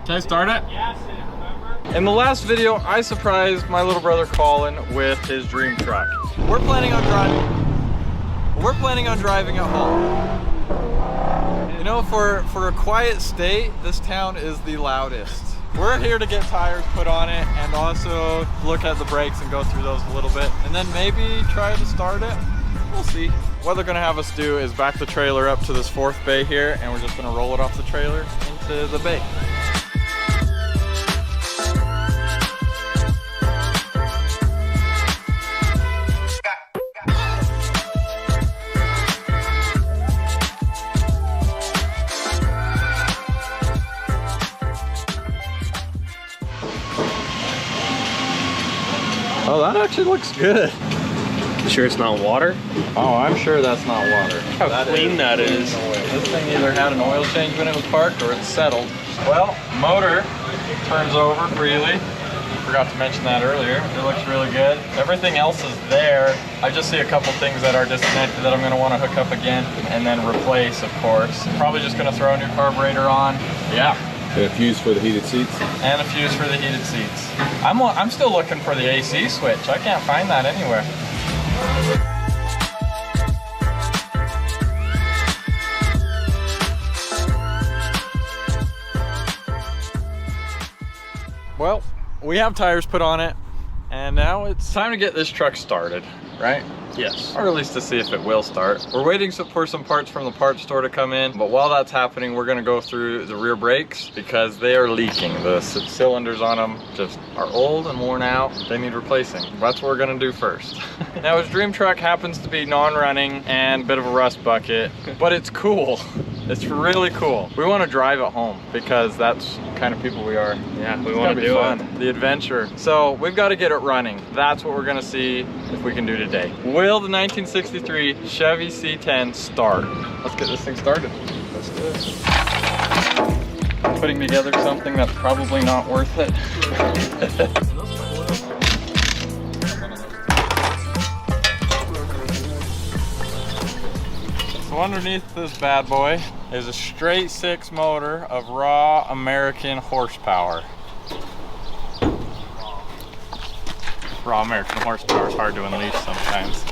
Can I start it? Yes, remember? In the last video, I surprised my little brother Colin with his dream truck. We're planning on driving at home. You know, for a quiet state, this town is the loudest. We're here to get tires put on it and also look at the brakes and go through those a little bit. And then maybe try to start it. We'll see. What they're gonna have us do is back the trailer up to this 4th bay here, and we're just gonna roll it off the trailer into the bay. Oh, that actually looks good. You sure it's not water? Oh, I'm sure that's not water. How clean that is. This thing either had an oil change when it was parked or it's settled. Well, motor turns over freely. Forgot to mention that earlier. It looks really good. Everything else is there. I just see a couple things that are disconnected that I'm gonna wanna hook up again and then replace, of course. Probably just gonna throw a new carburetor on. Yeah. And a fuse for the heated seats. And a fuse for the heated seats. I'm still looking for the AC switch. I can't find that anywhere. Well, we have tires put on it, and now it's time to get this truck started, right? Yes. Or at least to see if it will start. We're waiting for some parts from the parts store to come in, but while that's happening, we're gonna go through the rear brakes because they are leaking. The cylinders on them just are old and worn out. They need replacing. That's what we're gonna do first. Now his dream truck happens to be non-running and a bit of a rust bucket, but it's cool. It's really cool. We want to drive it home because that's the kind of people we are. Yeah, we want to do it. The adventure. So we've got to get it running. That's what we're going to see if we can do today. Will the 1963 Chevy C10 start? Let's get this thing started. Let's do it. Putting together something that's probably not worth it. So underneath this bad boy is a straight 6 motor of raw American horsepower. Raw American horsepower is hard to unleash sometimes.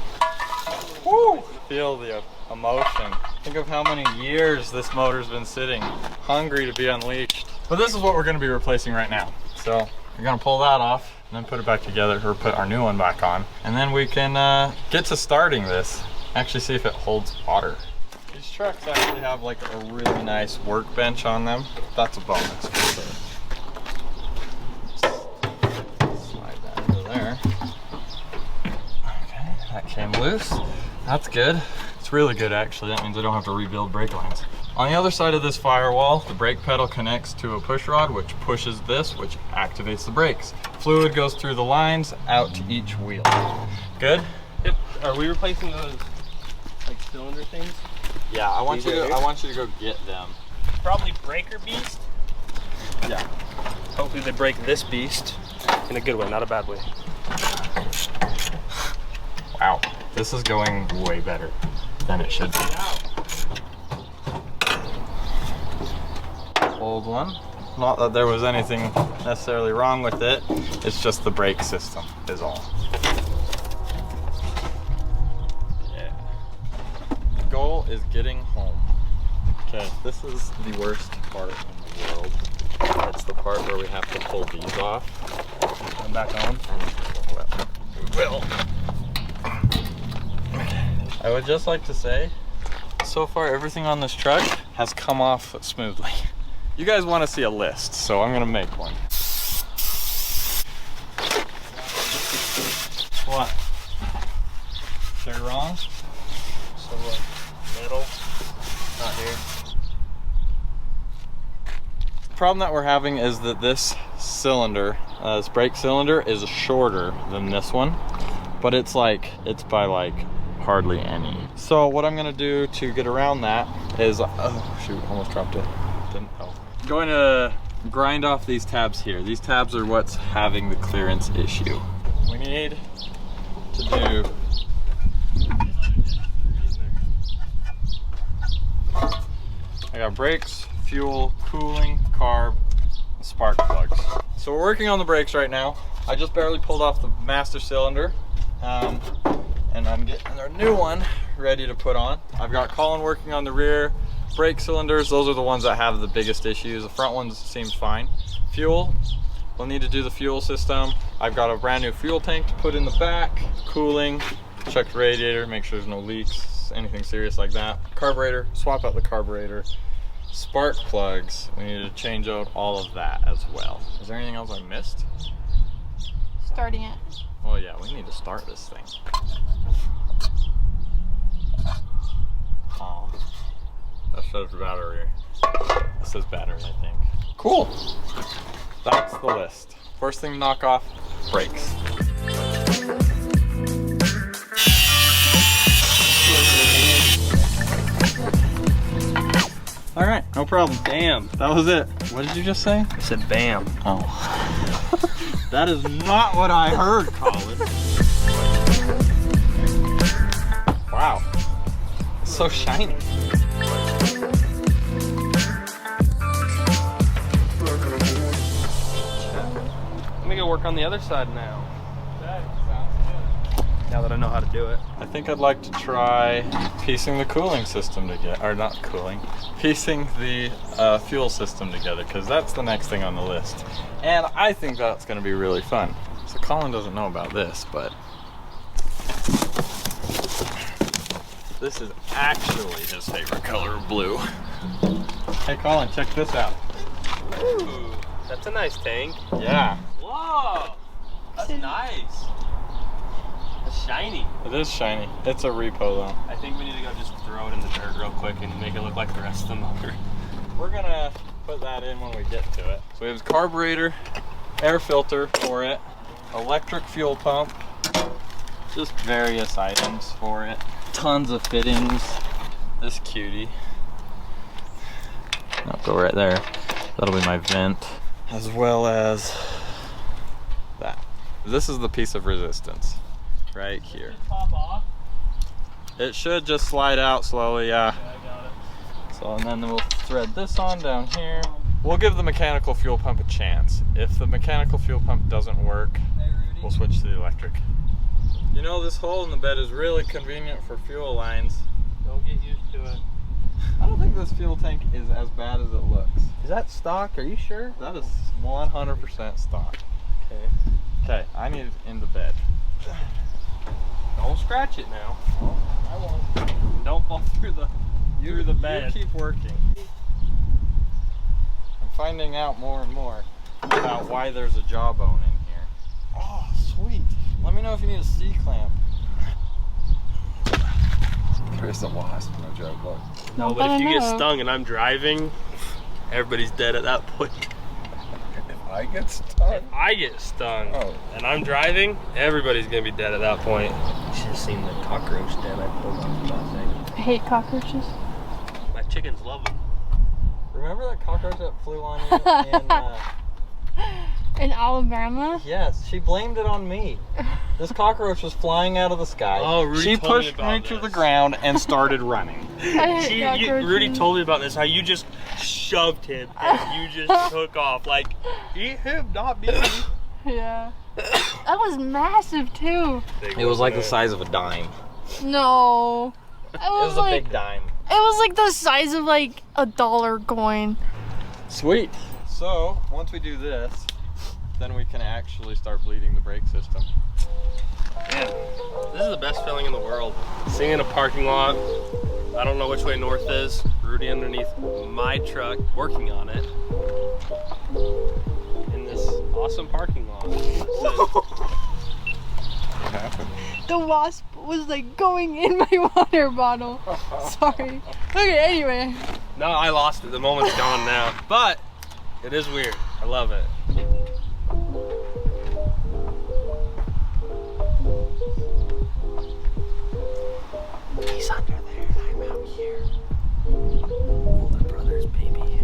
Woo! Feel the emotion. Think of how many years this motor's been sitting, hungry to be unleashed. But this is what we're going to be replacing right now. So we're going to pull that off and then put it back together, or put our new one back on. And then we can get to starting this. Actually see if it holds water. These trucks actually have like a really nice workbench on them. That's a bonus. Slide that into there. Okay, that came loose. That's good. It's really good actually. That means I don't have to rebuild brake lines. On the other side of this firewall, the brake pedal connects to a push rod, which pushes this, which activates the brakes. Fluid goes through the lines out to each wheel. Good? Are we replacing those like cylinder things? Yeah, I want you to go get them. Probably breaker beast. Yeah. Hopefully they break this beast in a good way, not a bad way. Wow, this is going way better than it should be. Old one. Not that there was anything necessarily wrong with it. It's just the brake system is all. Goal is getting home. Okay, this is the worst part in the world. It's the part where we have to pull these off. I'm back on. Well, we will. I would just like to say, so far everything on this truck has come off smoothly. You guys want to see a list, so I'm gonna make one. What? They're wrong? So what? Metal, not here. The problem that we're having is that this cylinder, this brake cylinder, is shorter than this one, but it's by like hardly any. So what I'm gonna do to get around that is, oh shoot, almost dropped it. Didn't help. I'm going to grind off these tabs here. These tabs are what's having the clearance issue. We need to do I got brakes, fuel, cooling, carb, spark plugs. So we're working on the brakes right now. I just barely pulled off the master cylinder, and I'm getting a new one ready to put on. I've got Colin working on the rear brake cylinders. Those are the ones that have the biggest issues. The front ones seems fine. Fuel, we'll need to do the fuel system. I've got a brand new fuel tank to put in the back. Cooling, check the radiator, make sure there's no leaks, anything serious like that. Carburetor, swap out the carburetor. Spark plugs, we need to change out all of that as well. Is there anything else I missed? Starting it. Well, yeah, we need to start this thing. Oh, that says battery. That says battery, I think. Cool. That's the list. First thing to knock off, brakes. All right, no problem. Damn. That was it. What did you just say? I said bam. Oh. That is not what I heard, Colin. Wow. It's so shiny. Let me go work on the other side now. Okay, sounds good. Now that I know how to do it. I think I'd like to try piecing the cooling system together, or not cooling, piecing the fuel system together, because that's the next thing on the list. And I think that's going to be really fun. So Colin doesn't know about this, but this is actually his favorite color of blue. Hey Colin, check this out. Ooh, that's a nice tank. Yeah. Whoa, that's nice. It's shiny. It is shiny. It's a repo though. I think we need to go just throw it in the dirt real quick and make it look like the rest of the motor. We're gonna put that in when we get to it. So we have the carburetor, air filter for it, electric fuel pump, just various items for it, tons of fittings, this cutie, that'll go right there, that'll be my vent, as well as that. This is the piece of resistance right here. Pop off. It should just slide out slowly, yeah. Yeah, I got it. So, and then we'll thread this on down here. We'll give the mechanical fuel pump a chance. If the mechanical fuel pump doesn't work, we'll switch to the electric. You know, this hole in the bed is really convenient for fuel lines. Don't get used to it. I don't think this fuel tank is as bad as it looks. Is that stock? Are you sure? That is 100% stock. Okay. Okay, I need it in the bed. Don't scratch it now. Oh, I won't. Don't fall through the bed. You keep working. I'm finding out more and more about why there's a jawbone in here. Oh, sweet. Let me know if you need a C-clamp. There's the wasp, no joke. Look. No, but if you get stung and I'm driving, everybody's dead at that point. If I get stuck. If I get stung and I'm driving, everybody's gonna be dead at that point. You should have seen the cockroach den I pulled off that thing. I hate cockroaches. My chickens love them. Remember that cockroach that flew on you In Alabama? Yes, she blamed it on me. This cockroach was flying out of the sky. Oh, Rudy she told me pushed about me to this. the ground and started running. I hate cockroaches. Rudy told me about this, how you just shoved him and you just took off. Like, eat him, not me. Yeah. That was massive too. It was like the size of a dime. No. It It was a like, big dime. It was like the size of like a dollar coin. Sweet. So, once we do this, then we can actually start bleeding the brake system. Man, this is the best feeling in the world. Sitting in a parking lot, I don't know which way north is, Rudy underneath my truck, working on it, in this awesome parking lot. What happened? The wasp was like going in my water bottle. Sorry. Okay, anyway. No, I lost it. The moment's gone now. But it is weird. I love it. He's under there and I'm out here. Older brother's baby.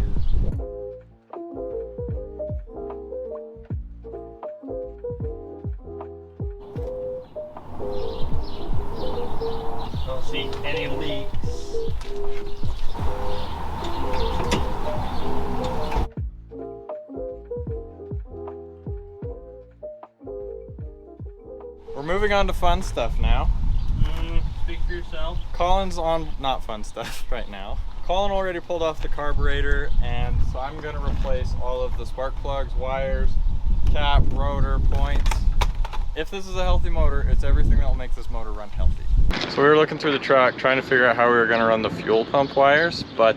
Don't see any leaks. moving on to fun stuff now. Speak for yourself. Colin's on not fun stuff right now. Colin already pulled off the carburetor, and so I'm gonna replace all of the spark plugs, wires, cap, rotor, points. If this is a healthy motor, it's everything that will make this motor run healthy. So we were looking through the truck, trying to figure out how we were gonna run the fuel pump wires, but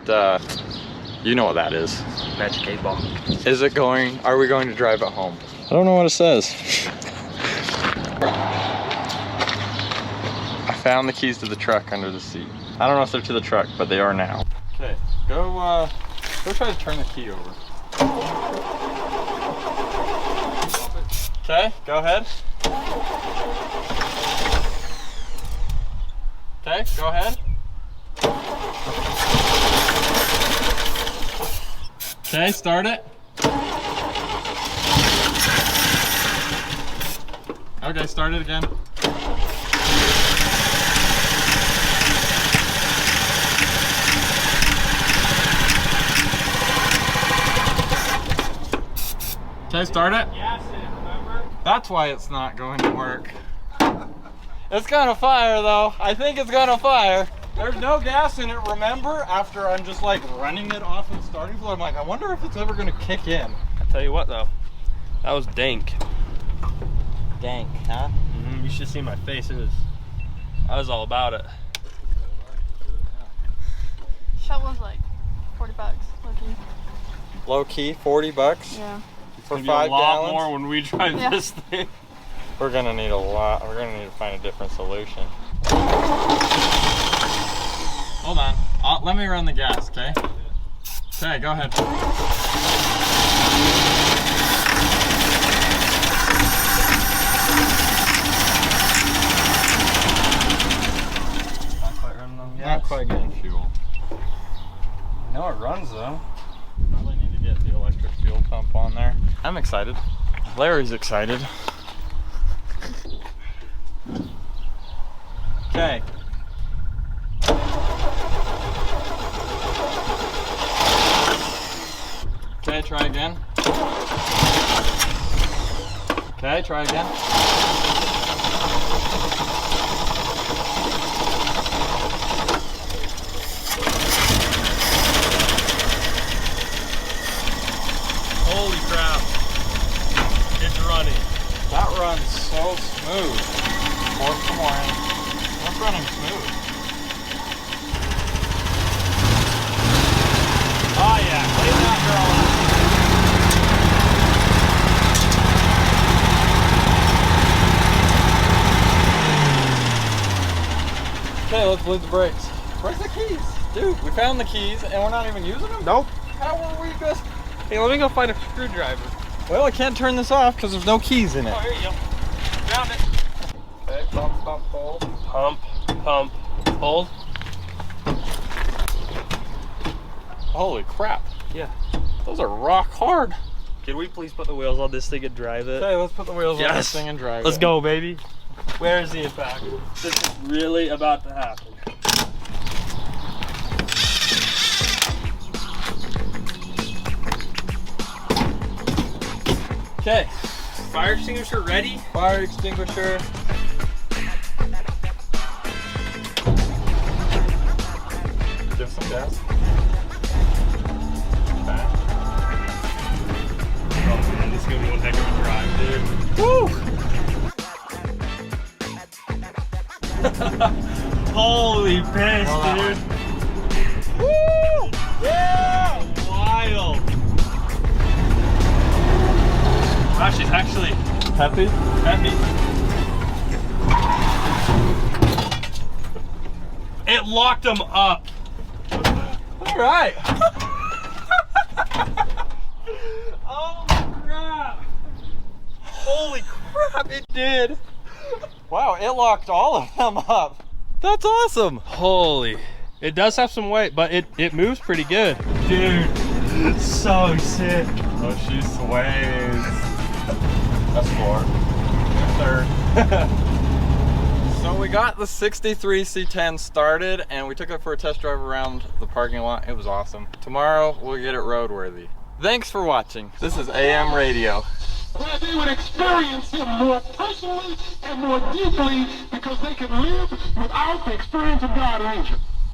you know what that is. Magic 8 ball. Is it going, are we going to drive it home? I don't know what it says. I found the keys to the truck under the seat. I don't know if they're to the truck, but they are now. Okay, go try to turn the key over. Okay, go ahead. Okay, go ahead. Okay, start it. Okay, start it again. Okay, start it. Gas in it, remember? That's why it's not going to work. It's gonna fire though. I think it's gonna fire. There's no gas in it, remember? After I'm just like running it off of the starting floor, I'm like, I wonder if it's ever gonna kick in. I'll tell you what though, that was dank. Dank, huh? You should see my face. I was all about it. That was like 40 bucks, lucky. Low key, 40 bucks Yeah. for It's gonna be 5 a lot gallons. more when we drive Yeah. this thing. We're gonna need a lot. We're gonna need to find a different solution. Hold on. Let me run the gas, okay? Okay, go ahead. Not quite running on gas. Not quite getting fuel. I know it runs though. Probably need to get the electric fuel pump on there. I'm excited. Larry's excited. Okay. Okay, try again. Okay, try again. Holy crap. It's running. That runs so smooth. Pour some more in. That's running smooth. Oh yeah, clean that girl up. Okay, let's leave the brakes. Where's the keys? Dude, we found the keys and we're not even using them? Nope. How were we just... Hey, let me go find a screwdriver. Well, I can't turn this off because there's no keys in it. Oh, here you go. Found it. Okay, pump, hold. Pump, pump, hold. Holy crap. Yeah. Those are rock hard. Can we please put the wheels on this thing and drive it? Okay, let's put the wheels on Yes. this thing and drive Let's it. go, baby. Where is the impact? This is really about to happen. Okay, Fire extinguisher ready? fire extinguisher. Give some gas. Okay. Oh man, this is gonna be one heck of a drive, dude. Holy piss, Well, dude. Woo! Yeah! Wild. Wow, she's actually Happy? heavy. It locked them up. All right. Oh crap! Holy crap, it did! Wow, it locked all of them up. That's awesome. Holy. It does have some weight, but it moves pretty good. Dude, so sick. Oh, she sways. That's 4. Third. So we got the 63 C10 started and we took it for a test drive around the parking lot. It was awesome. Tomorrow we'll get it roadworthy. Thanks for watching. This is AM Radio. where they would experience him more personally and more deeply because they could live without the experience of God in Egypt.